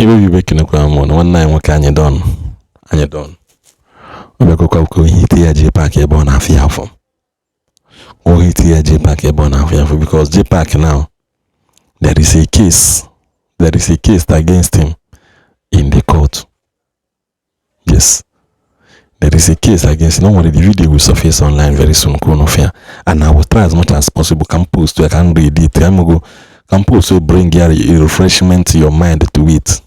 Maybe we can go on one night. What can you done? And you done. We go hit here Jpac here born half year for. Or hit here Jpac here born half year for because Jpac now there is a case. There is a case against him in the court. Yes. There is a case against him. Don't worry, the video will surface online very soon. And I will try as much as possible. Can post, I can read it. Can post to bring a refreshment to your mind to it.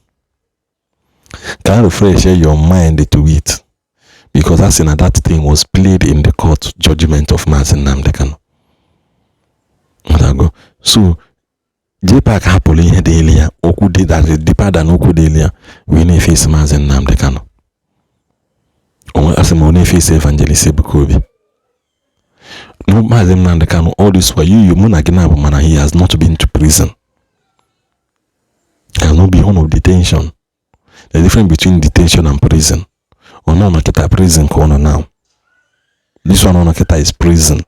Can refresh your mind to it. Because as in that thing was played in the court judgment of Mazen Namdekan. So Jpac happily had earlier, Oku did that deeper than Oku earlier. We need face Mazen Namdekan. Or as a money face Evangelist Ebuka Obi. No Mazen Namdekan, all this while you Munagina man, he has not been to prison. He has not been home of detention. The difference between detention and prison. Or no Naketa prison corner now. This one on Naketa is prison.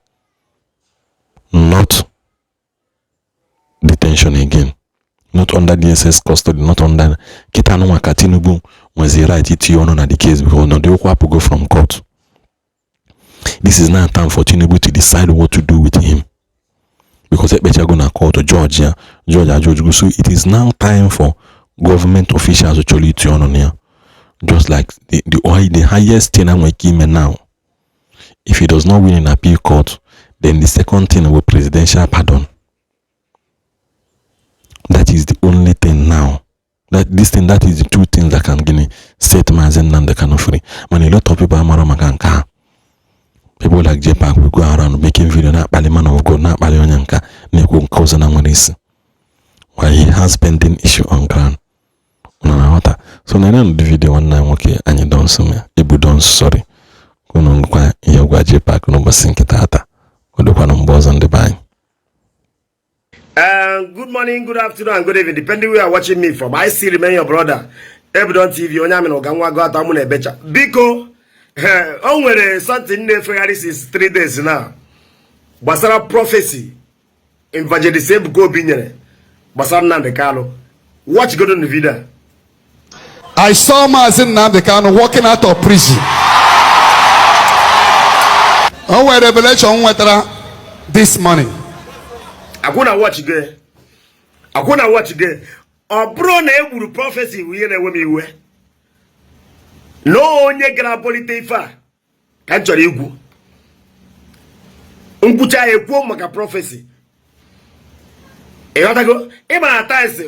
Not detention again. Not under DSS custody, not under Kitano Makatinubu was the right to honor the case because no they will go from court. This is now time for Tinubu to decide what to do with him. Because they're gonna call to Georgia. So it is now time for government officials actually to honor here. Just like the highest thing I'm making now. If he does not win in appeal court, then the second thing will presidential pardon. That is the only thing now. That is the two things that can set Mazen Namdekan free. When a lot of people are Maromakanka. People like Jpac will go around making video not by the man of God, not by the Onyanka, Neko Kozanamarisi. While he has pending issue on ground. So na the video one night okay and you don't see me. Ibu don't sorry. Kuno nkwa yogwa Jpac no basinkita hata. Kodokwa no mboza on the buy. Good morning, good afternoon, and good evening, depending where you are watching me from. I still remain your brother. Ebudon TV, Onyame no Gamwa Gata Mune Becha. Biko, onwere something neferari is 3 days now. Basara prophecy. Evangelist Ebuka Obi nyere. Basara Namdekan. Watch go to the video. I saw Mazen Namdekan walking out of prison. Our revelation this morning. I'm gonna watch again. Bro na eburu prophecy we na we we. No onye gara polite ifa. Ka chọrọ igwu. Nkwucha ekwu maka prophecy. Ịghọtago? Ịma atimes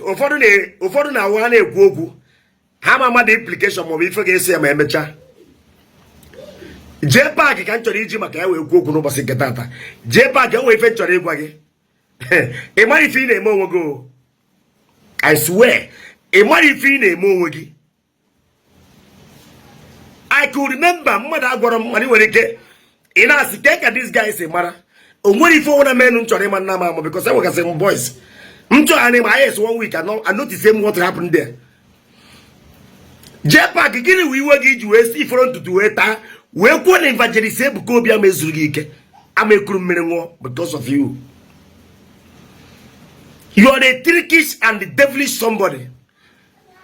ụfọdụ na wa na ekwu okwu. Ha ma the implication mo ife ga-esi ya ma emecha. Jpac ka chọrọ iji maka ya we ekwu okwu n'ụbọchị nke tata. Jpac enwe ife chọrọ ịgwa gị. A man if you name one go, I swear, a man if you name one go. I could remember mother got money when it get in us to take this guy say mara. What if one man unto nama because I was saying boys. Unto anime IS 1 week I noticed him what happened there. Jpac again we were give you a front to do it. We go Evangelist Ebuka Obi amezurike. I'm a criminal because of you. You are the trickish and the devilish somebody.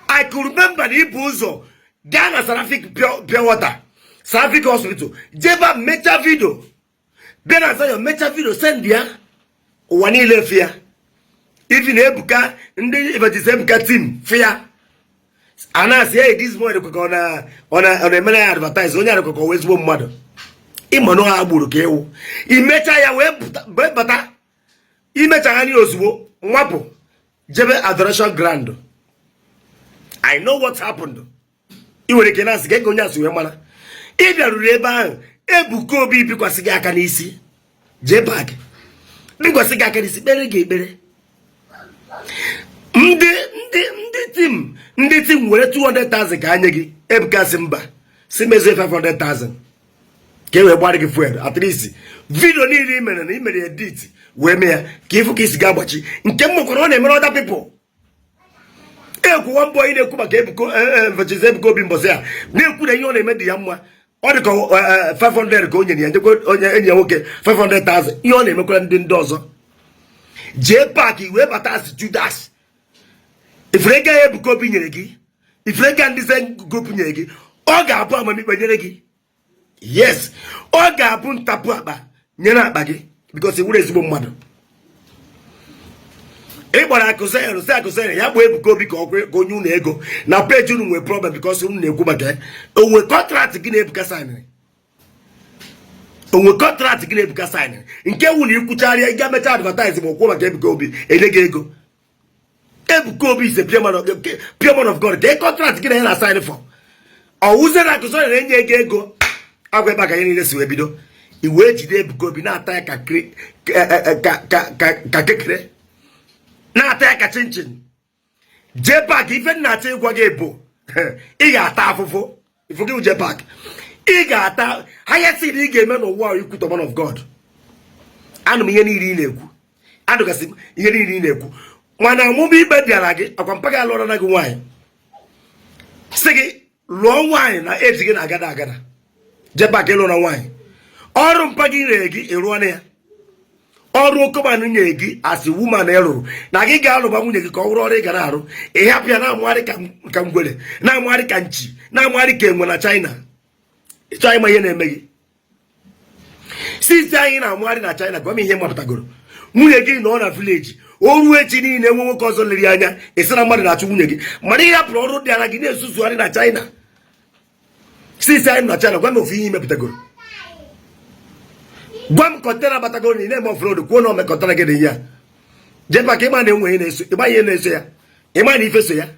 I could remember the Ibuzo, Ghana Seraphic Pure Water, Seraphic Hospital, Jeba Mecha video. Then I saw your Mecha video send here. One left here. Even Ebuka, and the Ebuka team, fear. And I say, this boy on a man advertise, only I could always one mother. Imano Abu Keo. He met a web, but he met a Oswo. Mwapo, Jebe Adoration Grand. I know what happened. You can ask get gonya suemana. If you reba Ebuka Obi because siga kanisi. Jpac. Because siga kanisi bere gebere. Ndi team were 200,000 ka anyegi. Ebuka simba. Simeze 500,000. Kewe bwari ki fuel at least. Video ni imere edit. We me kifu kisigabachi nke mokoro na emere other people ekwu one boy na-ekwu maka Evangelist Ebuka Obi mbozia na-ekwu na ihe ọ na-eme dị ya mma ọ dị ka 500 ka onye ya njekwa onye enyi ya nwoke 500,000 ihe ọ na-emekwara ndị ọzọ Jpac wee bata as Judas ifrega Ebuka Obi nyere gị ifreka ndị se group nye gị ọ ga-abụ amamikpe nyere gị. Yes, ọ ga-abụ ntapu akpa nyere akpa gị because ị were ezigbo mmadụ. Ị gbara akụsịrị ya bụ Ebuka Obi ka onye unu ego na peji unu nwere problem because unu na-ekwu maka onwe kọntraktị gị na-Ebuka saịnịrị. Onwe kọntraktị gị na-Ebuka saịnịrị nke wụ na ikwucharịa ị ga-emecha advertise ma okwu maka Ebuka Obi enye gị ego. Ebuka Obi is a pure man of God. Ka kọntraktị gị na ya na saịnị for ọwụzie na akụsịrị enye gị ego agwa ebe aka ya niile si wee bido iwe jide Ebuka Obi na-ata ya ka kekere na-ata ya ka chinchin. Jpac ife na-ata ịgwa gị bụ ị ga-ata afụfụ ifu gị Jpac ị ga-ata haya si ị ga-eme n'ụwa ikwutọ man of God. Anụ m ihe niile ị na-ekwu, adụgasị m ihe niile ị na-ekwu, mana ọmụmụ ikpe bịara gị akwa mpa gị alụọra na gị nwaanyị si gị lụọ nwaanyị na eji gị na agada agada. Jpac ịlụra nwaanyị ọrụ mpa gị nyere gị ịrụọna ya. Ọrụ okomanụ nye gị asị woman ịrụrụ na gị ga-alụba nwunye gị ka ọ wụrụ ọrụ ị gara arụ ịhapụ ya na-amụgharị ka ngwere, na-amụgharị ka nchi, na-amụgharị ka enwe na China. Ịchọ ịma ihe na-eme gị sisi anyị na-amụgharị na China. Gwa m ihe mapụtagoro nwunye gị nọ na vileji o ruo echi niile nwe nwoke ọzọ lere anya isi na mmadụ na-achụ nwunye gị mana ị hapụrụ ọrụ dị ara gị na-esusugharị na China. Sisi anyị na China, gwa m ofu ihe imepụtagoro. Gwa m kọntena batagoro na ị na-eme ofroad kwuo na ome kọntena gị dị ya. Jpac ịma na enwe ịma ihe na-eso ya, ịma na ife so ya,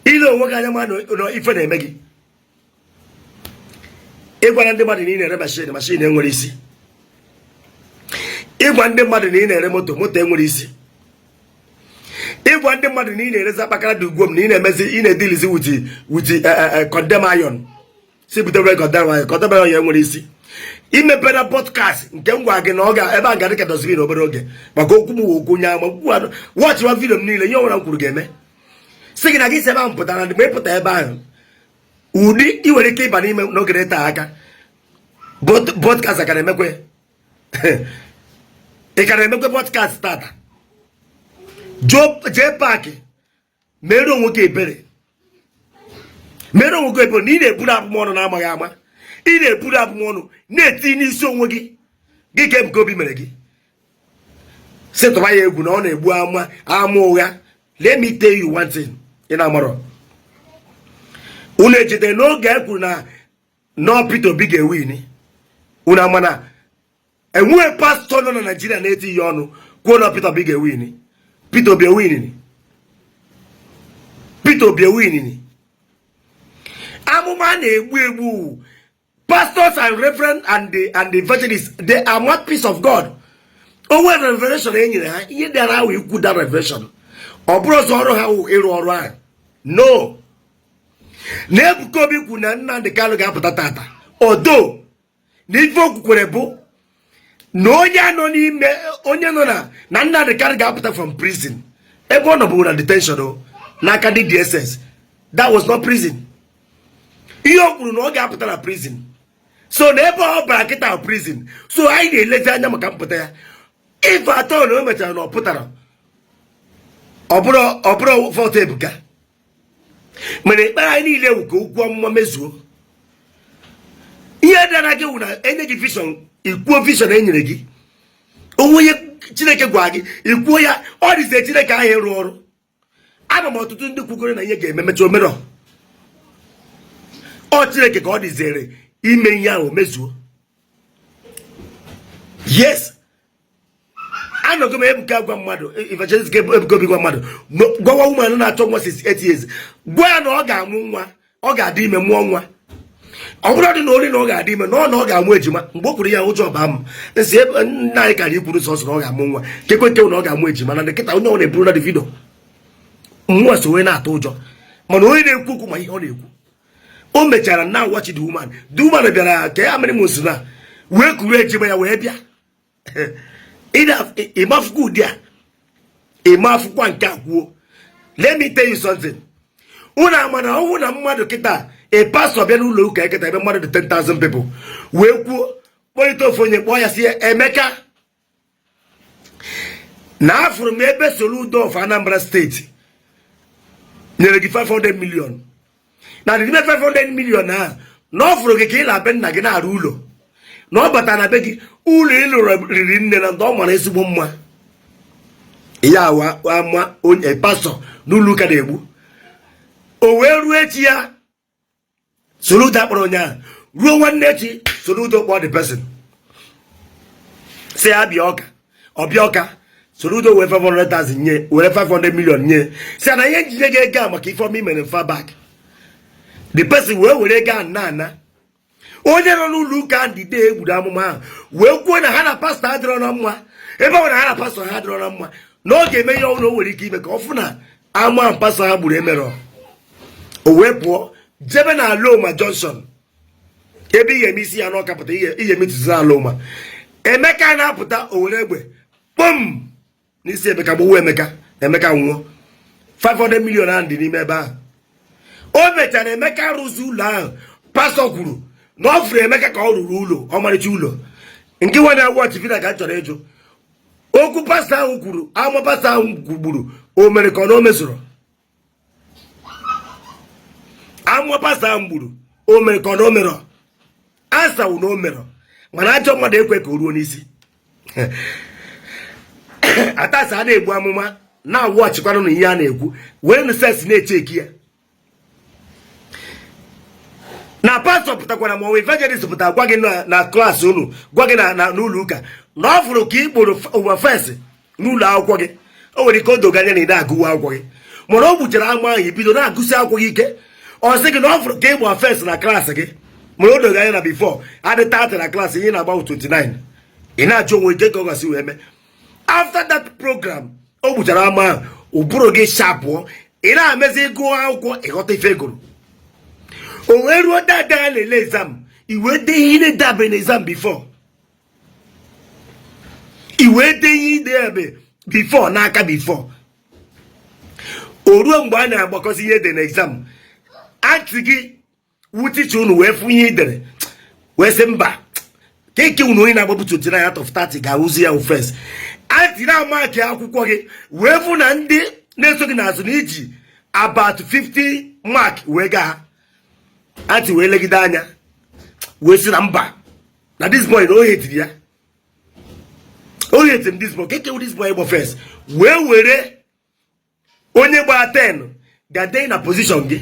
ile onwe gị anya ma na ife na-eme gị. Ịgwara ndị mmadụ na ị na-ere mashin enwere isi. Ịgwa ndị mmadụ na ị na-ere moto enwere isi. Ịgwa ndị mmadụ na ị na-erezi akpakara dị ugwom na ị na-emezi ị na-edilizi wuti condemn iron si butere condemn iron enwere isi. Imepere podcast nke m gwa gị na ọ ga ebe a ga dịka doziri n'obere oge maka okwu m wụ okwu nya ma wọchịwa vidio m niile ihe ọbụla m kwuru ga-eme si gị na gị si ebe ahụ pụtara mgbe ị pụta ebe ahụ ụdị ị nwere ike ịba n'ime n'oge taa aka podcast ka na-emekwe ị ka na-emekwe podcast tata. Jpac mere onwe gị ebere na ị na-eburu abụmọnụ na-amaghị ama, ị na-eburu abụmọnụ na-eti n'isi onwe gị gị ka Ebuka Obi mere gị setụba ya egwu na ọ na-egbu ama ụgha. Let me tell you one thing ị na-amarọ unu ejide n'oge e kwuru na Peter Obi ga-ewin. Unu amana enweghị pastọ nọ na Naịjirịa na-eti ihe ọnụ kwuo na Peter Obi ga-ewin. Peter Obi ewin. Amụma na-egbu pastors and reverend and the evangelists, they are mouthpiece of God. Onwe revelation enyere ha ihe dara ahụ ikwu da revelation ọ bụrụ ọzọ ọrụ ha ịrụ ọrụ ahụ. No, na Ebuka Obi kwu na Nnamdi Kanu ga-apụta tata odo na ife okwukwere bụ na onye nọ na Nnamdi Kanu ga-apụta from prison ebe ọ nọbụ na detention n'aka ndị DSS. That was not prison. Ihe o kwuru na ọ ga-apụta na prison. So na ebe ọ bara kịta prison, so anyị na-elezi anya maka mpụta ya. Ife atọ na o mechara na ọ pụtara ọ bụrụ fọtọ Ebuka mana ekpere anyị niile wụ ka okwu ọmụma mezuo. Ihe dara gị wụ na enye gị vision, ikwuo vision enyere gị onwe onye Chineke gwa gị ikwuo ya. Ọ dịzie Chineke ahụ ịrụ ọrụ. Ama m ọtụtụ ndị kwugoro na ihe ga-eme mecha omerọ ọ Chineke ka ọ dịziere ime ihe ahụ mezuo. Yes, anọgo m Ebuka gwa mmadụ, Evangelist Ebuka Obi gwa mmadụ gwawa ụmụ na-achọ nwa 68 years gwa ya na ọ ga-amụ nwa, ọ ga-adị ime mụọ nwa. Ọ bụrụ dị na ori na ọ ga-adị ime na ọ ga-amụ ejima. Mgbe o kwuru ya ụjọ ọba m nsị nna anyị kara ikwuru sọsọ na ọ ga-amụ nwa kekwe nke na ọ ga-amụ ejima na nkịta onye ọ na-eburu na Davido nwa so wee na-atụ ụjọ mana onye na-ekwu okwu ma ihe ọ na-ekwu. O mechara na watch the woman bịara ka ya mere mụsụ na wee kuru ejima ya wee bịa ịmafụkwa ụdị a ịmafụkwa nke a kwuo. Let me tell you something. Unu ama na ọnwụ na mmadụ kịta pastor bịa n'ụlọ ụka eketa ebe mmadụ dị 10,000 people wee kwuo kpọrịta ofu onye kpọọ ya si Emeka na afụrụ m ebe Soludo of Anambra steeti nyere gị 500 million na n'ime 500 million na ọ fụrụ gị ka ị na-abịa nna gị na-arụ ụlọ na ọ bata na be gị ụlọ ịlụrụ riri nne na ndị ọ mara ezigbo mma ya ama onye pastọ n'ụlọ ụka na-egbu o wee ruo echi ya soro ụda kpọrọ onye ruo nwanne echi soro ụda kpọọ the person si ya bịa ọka ọbịa ọka soro ụda wee 500,000 nye were 500 million nye si na ihe njide gị ego a maka ife ọma imere mfa back the person wee were ego ana onye nọ n'ụlọ ụka Ndide egburu amụma ahụ wee kwuo na ha na pastọ adịrọ na mma ebe ọ na ha na pastọ ha adịrọ na mma na ọ ga-eme ihe ọbụla o nwere ike ime ka ọ fụ na ama pastọ ha gburu emerọ o wee pụọ jebe na Aloma Junction ebe ihe eme isi ya na ọkapụta ihe emetụzi na Aloma Emeka na-apụta o were egbe kpom n'isi Emeka gbowo Emeka nwụọ 500 million ahụ dị n'ime ebe ahụ o mechara Emeka rụzi ụlọ ahụ pastọ kwuru na ọ fụrụ Emeka ka ọ rụrụ ụlọ ọmarịcha ụlọ nke nwe na-awọchi vida ka a chọrọ ịjụ okwu pastọ ahụ kwuru ama pastọ ahụ kwugburu o mere ka ọ na o mezuru ama pastọ ahụ gburu o mere ka ọ na o mere asawu na o mere mana ajọ mmadụ ekwe ka o ruo n'isi atasa a na-egbu amụma na-awọchikwanụ na ihe a na-ekwu wee nụsesi na-echeki ya na pastọ pụtakwara ma ọ evangelist pụta gwa gị na klaasị unu gwa gị na n'ụlọ ụka na ọ fụrụ ka ị kporo ụwa fensị n'ụlọ akwụkwọ gị o nwere ike o doga anya na ị na-agụwa akwụkwọ gị mana o gbuchara ama ahụ ibido na-agụsị akwụkwọ gị ike ọ sị gị na ọ fụrụ ka ị gba fensị na klaasị gị mana o doga anya na bifọ adị 30 na klaasị ihe na-agbanwe 29 ị na-achọ onwe ike ka ọ gasị wee mee after that program o gbuchara ama ahụ ụbụrụ gị shapụọ ị na-amezi ịgụ akwụkwọ ịghọta ife gụrụ o wee ruo dada ha na-ele exam iwe de ihe na-edabe na exam before iwe de ihe idebe before n'aka before o ruo mgbe a na-agbakọzi ihe dị na exam antị gị wuticha unu wee fụ ihe idere wee sị mba keke unu onye na-agbapụ 29 out of 30 ga-awụzi ya first antị na-ama ka akwụkwọ gị wee fụ na ndị na-eso gị n'azụ na iji about 50 mark wee gaa antị wee legide anya wee sị na mba na this boy na o hetiri ya o hetem this boy keke this boy gba first wee were onye gbaa 10 ga-adị na position gị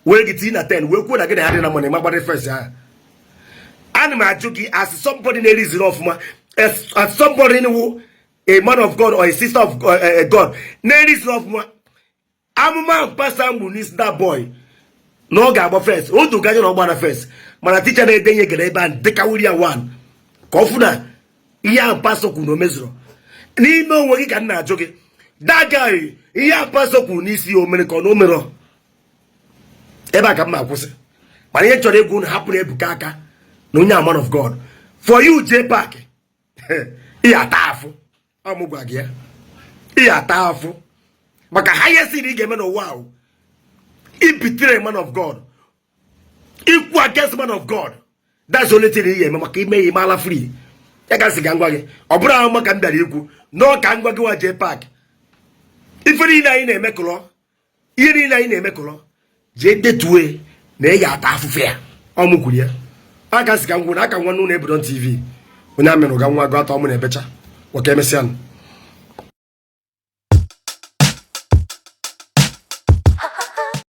wee gị tii na 10 wee kwuo na gị na ya dị na money magbara first ha ana m ajụ gị as somebody na-eriziri ọfụma as somebody who a man of God or a sister of God na-eriziri ọfụma amụma pastor mgbu n'isi that boy na ọ ga-agba first o doga anya na ọ gbara first mana ticha na-edenye gara ebe a dịka William 1 ka ọ fụ na ihe ahụ pastor kwuru na o mezuru n'ime onwe gị ka m na-ajụ gị dagaghị ihe ahụ pastor kwuru n'isi ya o mere ka ọ na o mere ebe a ka m na-akwụsị mana ihe chọrọ egwu na hapụrụ Ebuka aka na onye a man of God for you Jpac ihe ata afụ ọmụgwa gị ya ihe ata afụ maka ha ihe si na ị ga-eme n'ụwa ahụ betray man of God equal against man of God that's the only thing you eme maka ime ime ala free ya gasị ga ngwa gị ọ bụrụ ahụ maka m bịara ikwu na ka ngwa gị wa Jpac ife niile anyị na-emekọrọ ihe niile anyị na-emekọrọ jee detue na ị ga-ata afụfe ya ọmụkwuru ya a gasị ka ngwụ na aka nwa n'ụlọ Ebudon TV onye amịrị ga nwa gụ atọ ọmụ na-ebecha nwoke emesịa